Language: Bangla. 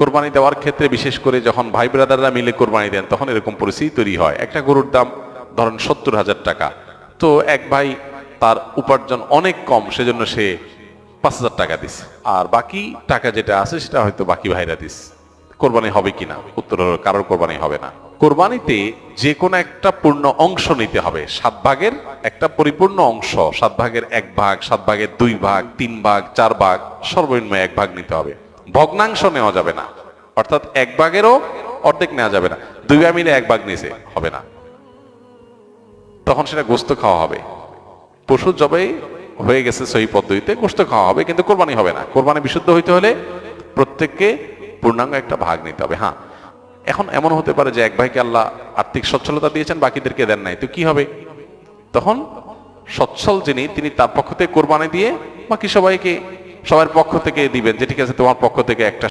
কোরবানি দেওয়ার ক্ষেত্রে বিশেষ করে যখন ভাই ব্রাদাররা মিলে কোরবানি দেন তখন এরকম পরিস্থিতি তৈরি হয়। একটা গরুর দাম ধরেন 70,000 টাকা, তো এক ভাই তার উপার্জন অনেক কম, সেজন্য সে 5,000 টাকা দিছে, আর বাকি টাকা যেটা আছে সেটা হয়তো বাকি ভাইরা দিস। কোরবানি হবে কিনা? উত্তর হলো কারোর কোরবানি হবে না। কোরবানিতে যে কোনো একটা পূর্ণ অংশ নিতে হবে, 7 ভাগের একটা পরিপূর্ণ অংশ, 7 ভাগের 1 ভাগ, 7 ভাগের 2 ভাগ, 3 ভাগ, 4 ভাগ, সর্বনিম্ন 1 ভাগ নিতে হবে। ভগ্নাংশ নেওয়া যাবে না, অর্থাৎ 1 ভাগেরও অর্ধেক নেওয়া যাবে না। 2 ভাই মিলে 1 ভাগ নিছে, হবে না, তখন সেটা গোস্ত খাওয়া হবে। পশু জবাই হয়ে গেছে সহি পদ্ধতিতে, গোস্ত খাওয়া হবে, কিন্তু কোরবানি হবে না। কোরবানি বিশুদ্ধ হইতে হলে প্রত্যেককে পূর্ণাঙ্গ একটা ভাগ নিতে হবে। হ্যাঁ, এখন এমন হতে পারে যে এক ভাইকে আল্লাহ আর্থিক সচ্ছলতা দিয়েছেন, বাকিদেরকে দেন নাই, তো কি হবে? তখন সচ্ছল যিনি, তিনি তার পক্ষ থেকে কোরবানি দিয়ে বাকি সবাইকে, সবার পক্ষ থেকে দিবেন যে ঠিক আছে তোমার পক্ষ থেকে একটা